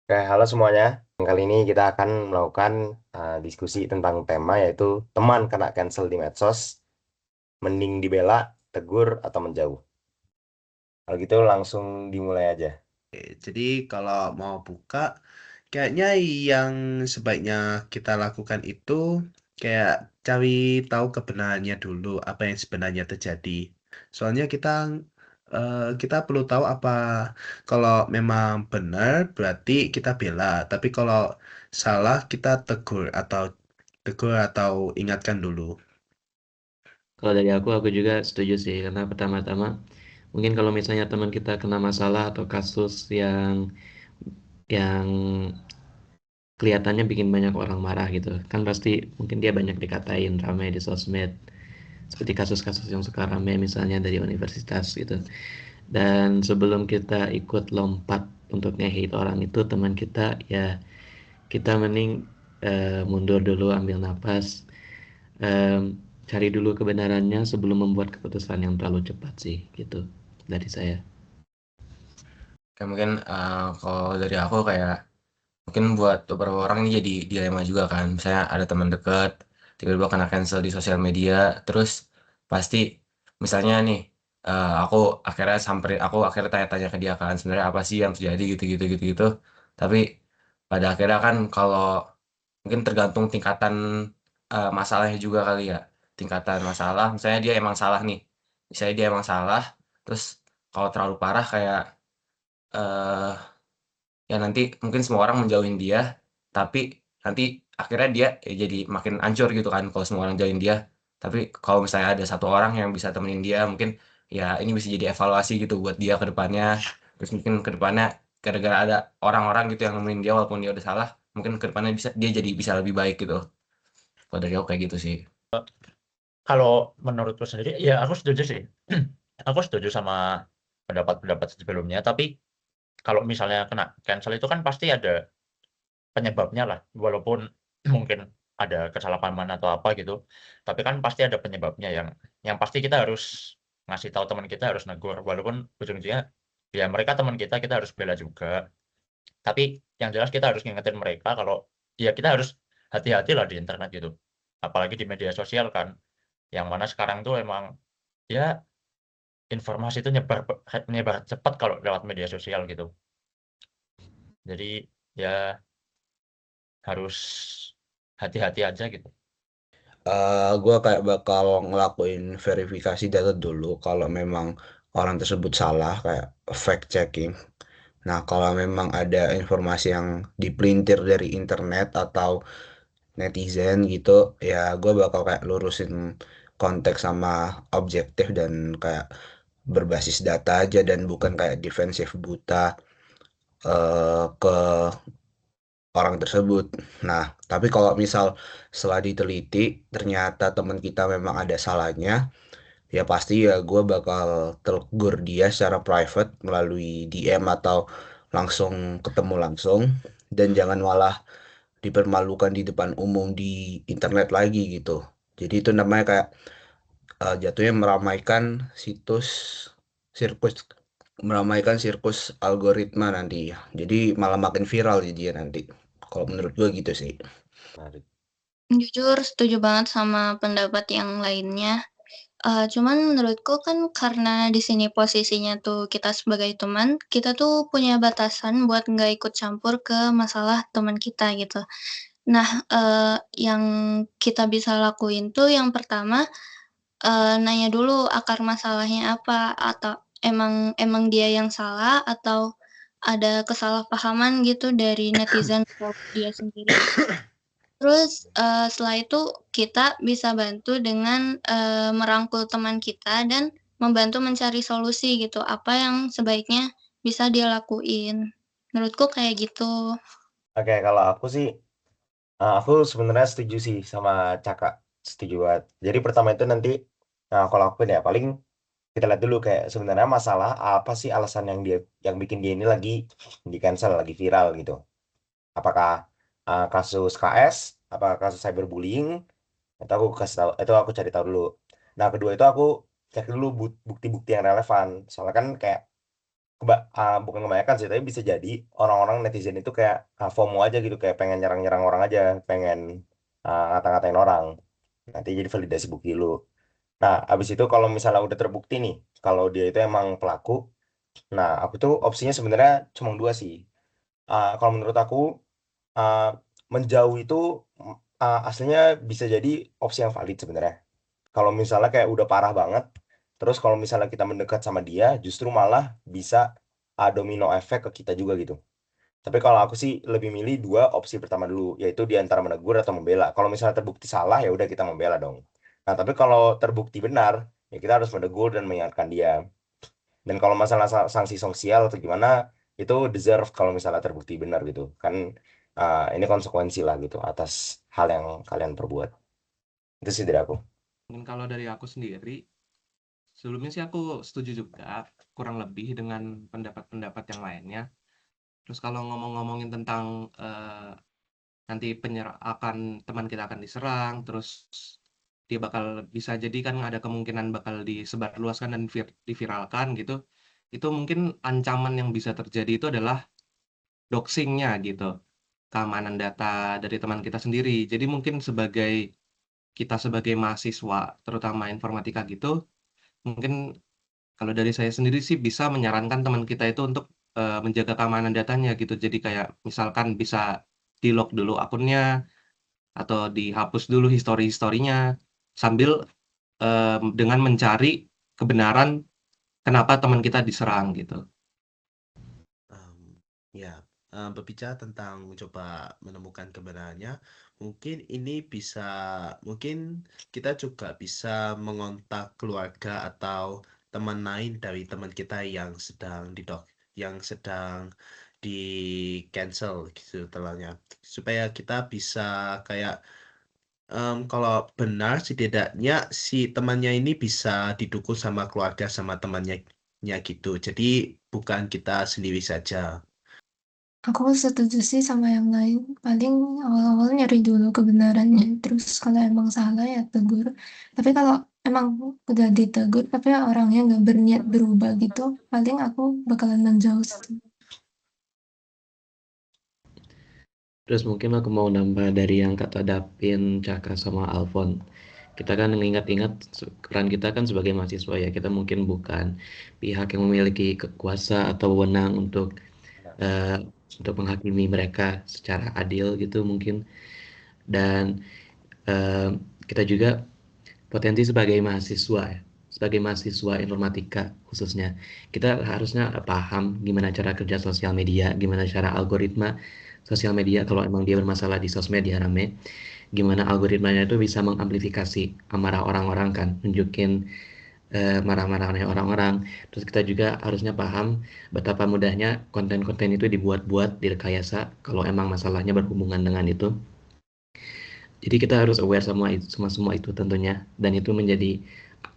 Oke, halo semuanya. Kali ini kita akan melakukan diskusi tentang tema yaitu teman kena cancel di medsos, mending dibela, tegur, atau menjauh. Kalau gitu langsung dimulai aja. Jadi kalau mau buka, kayaknya yang sebaiknya kita lakukan itu kayak cari tahu kebenarannya dulu, apa yang sebenarnya terjadi. Soalnya kita perlu tahu apa kalau memang benar berarti kita bela, tapi kalau salah kita tegur atau ingatkan dulu. Kalau dari aku juga setuju sih, karena pertama-tama mungkin kalau misalnya teman kita kena masalah atau kasus yang kelihatannya bikin banyak orang marah gitu, kan pasti mungkin dia banyak dikatain ramai di sosmed, seperti kasus-kasus yang suka ramai misalnya dari universitas gitu. Dan sebelum kita ikut lompat untuk nge-hate orang itu teman kita, ya kita mending mundur dulu, ambil napas, em, cari dulu kebenarannya sebelum membuat keputusan yang terlalu cepat sih, gitu dari saya. Kayak mungkin kalau dari aku kayak mungkin buat beberapa orang ini jadi dilema juga kan. Misalnya ada teman dekat tiba-tiba kena cancel di sosial media, terus pasti misalnya nih aku akhirnya tanya-tanya ke dia kan sebenarnya apa sih yang terjadi gitu gitu gitu gitu. Tapi pada akhirnya kan kalau mungkin tergantung tingkatan masalahnya juga kali ya. Tingkatan masalah, misalnya dia emang salah nih. Misalnya dia emang salah, terus kalau terlalu parah kayak eh ya nanti mungkin semua orang menjauhin dia, tapi nanti akhirnya dia ya jadi makin hancur gitu kan kalau semua orang jauhin dia. Tapi kalau misalnya ada satu orang yang bisa temenin dia, mungkin ya ini bisa jadi evaluasi gitu buat dia ke depannya. Terus mungkin ke depannya gara-gara ada orang-orang gitu yang nemenin dia walaupun dia udah salah, mungkin ke depannya dia jadi bisa lebih baik gitu. Kalau dari aku kayak gitu sih. Kalau menurutku sendiri, ya aku setuju sih. Aku setuju sama pendapat-pendapat sebelumnya, tapi kalau misalnya kena cancel itu kan pasti ada penyebabnya lah, walaupun mungkin ada kesalahpahaman atau apa gitu, tapi kan pasti ada penyebabnya yang pasti kita harus ngasih tahu teman kita, harus negur, walaupun ujung-ujungnya ya mereka teman kita, kita harus bela juga. Tapi yang jelas kita harus ngingetin mereka kalau ya kita harus hati-hati lah di internet gitu. Apalagi di media sosial kan, yang mana sekarang tuh emang ya informasi itu nyebar cepat kalau lewat media sosial gitu. Jadi ya harus hati-hati aja gitu. Gue kayak bakal ngelakuin verifikasi data dulu kalau memang orang tersebut salah, kayak fact checking. Nah, kalau memang ada informasi yang dipelintir dari internet atau netizen gitu, ya gue bakal kayak lurusin konteks sama objektif dan kayak berbasis data aja dan bukan kayak defensif buta ke orang tersebut. Nah, tapi kalau misal setelah diteliti ternyata teman kita memang ada salahnya, ya pasti ya gue bakal tegur dia secara private melalui DM atau langsung ketemu langsung, dan jangan malah dipermalukan di depan umum di internet lagi gitu. Jadi itu namanya kayak jatuhnya sirkus meramaikan sirkus algoritma nanti ya. Jadi malah makin viral jadi dia nanti. Kalau menurut gue gitu sih. Menarik. Jujur setuju banget sama pendapat yang lainnya, cuman menurutku kan karena di sini posisinya tuh kita sebagai teman, kita tuh punya batasan buat nggak ikut campur ke masalah teman kita gitu. Nah, yang kita bisa lakuin tuh yang pertama, nanya dulu akar masalahnya apa, atau emang emang dia yang salah atau ada kesalahpahaman gitu dari netizen atau dia sendiri. Terus, setelah itu kita bisa bantu dengan, merangkul teman kita dan membantu mencari solusi gitu, apa yang sebaiknya bisa dia lakuin. Menurutku kayak gitu. Oke, kalau aku sih, aku sebenarnya setuju sih sama Caka. Setuju banget. Jadi pertama itu nanti, nah kalau aku ya paling kita lihat dulu kayak sebenarnya masalah apa sih alasan yang bikin dia ini lagi di cancel, lagi viral gitu. Apakah kasus KS, apakah kasus cyberbullying, itu aku kasih tahu, itu aku cari tahu dulu. Nah kedua itu aku cek dulu bukti-bukti yang relevan. Soalnya kan kayak bukan kebanyakan sih, tapi bisa jadi orang-orang netizen itu kayak FOMO aja gitu, kayak pengen nyerang-nyerang orang aja, pengen ngata-ngatain orang. Nanti jadi validasi bukti lu. Nah, abis itu kalau misalnya udah terbukti nih, kalau dia itu emang pelaku, nah aku tuh opsinya sebenarnya cuma dua sih. Kalau menurut aku, uh, menjauh itu aslinya bisa jadi opsi yang valid sebenarnya. Kalau misalnya kayak udah parah banget, terus kalau misalnya kita mendekat sama dia, justru malah bisa domino efek ke kita juga gitu. Tapi kalau aku sih lebih milih dua opsi pertama dulu, yaitu di antara menegur atau membela. Kalau misalnya terbukti salah, ya udah kita membela dong. Nah, tapi kalau terbukti benar, ya kita harus menegur dan mengingatkan dia. Dan kalau masalah sanksi sosial atau gimana, itu deserve kalau misalnya terbukti benar gitu. Kan ini konsekuensi lah gitu atas hal yang kalian perbuat. Itu sih dari aku. Mungkin kalau dari aku sendiri, sebelumnya sih aku setuju juga kurang lebih dengan pendapat-pendapat yang lainnya. Terus kalau ngomongin tentang nanti akan teman kita akan diserang, terus dia bakal bisa jadi kan ada kemungkinan bakal disebarluaskan dan diviralkan gitu. Itu mungkin ancaman yang bisa terjadi itu adalah doxing-nya gitu. Keamanan data dari teman kita sendiri. Jadi mungkin kita sebagai mahasiswa, terutama informatika gitu, mungkin kalau dari saya sendiri sih bisa menyarankan teman kita itu untuk menjaga keamanan datanya gitu. Jadi kayak misalkan bisa di-lock dulu akunnya atau dihapus dulu histori-historinya sambil dengan mencari kebenaran kenapa teman kita diserang gitu. Ya, berbicara tentang coba menemukan kebenarannya, mungkin kita juga bisa mengontak keluarga atau teman lain dari teman kita yang sedang di cancel gitu telahnya, supaya kita bisa kayak kalau benar setidaknya si temannya ini bisa didukung sama keluarga sama temannya gitu. Jadi bukan kita sendiri saja. Aku setuju sih sama yang lain. Paling awal-awal nyari dulu kebenarannya. Terus kalau emang salah ya tegur. Tapi kalau emang udah ditegur tapi orangnya nggak berniat berubah gitu, paling aku bakalan menjauh sih. Terus mungkin aku mau nambah dari yang kata Dapin, Caka, sama Alfon. Kita kan ingat-ingat peran kita kan sebagai mahasiswa ya, kita mungkin bukan pihak yang memiliki kekuasa atau wewenang untuk menghakimi mereka secara adil gitu mungkin. Dan kita juga potensi sebagai mahasiswa ya, sebagai mahasiswa informatika khususnya, kita harusnya paham gimana cara kerja sosial media, gimana cara algoritma sosial media kalau emang dia bermasalah di sosmed dia rame, gimana algoritmanya itu bisa mengamplifikasi amarah orang-orang kan, nunjukin marah-marahnya orang-orang. Terus kita juga harusnya paham betapa mudahnya konten-konten itu dibuat-buat, direkayasa kalau emang masalahnya berhubungan dengan itu. Jadi kita harus aware semua itu tentunya, dan itu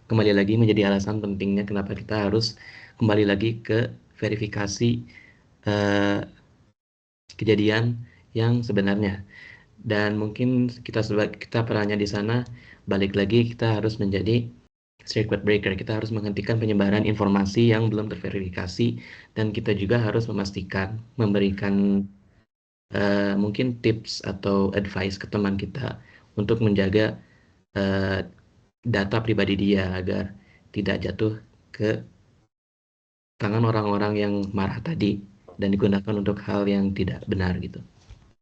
kembali lagi menjadi alasan pentingnya kenapa kita harus kembali lagi ke verifikasi kejadian yang sebenarnya. Dan mungkin kita perannya di sana balik lagi, kita harus menjadi circuit breaker. Kita harus menghentikan penyebaran informasi yang belum terverifikasi, dan kita juga harus memberikan mungkin tips atau advice ke teman kita untuk menjaga data pribadi dia agar tidak jatuh ke tangan orang-orang yang marah tadi dan digunakan untuk hal yang tidak benar gitu.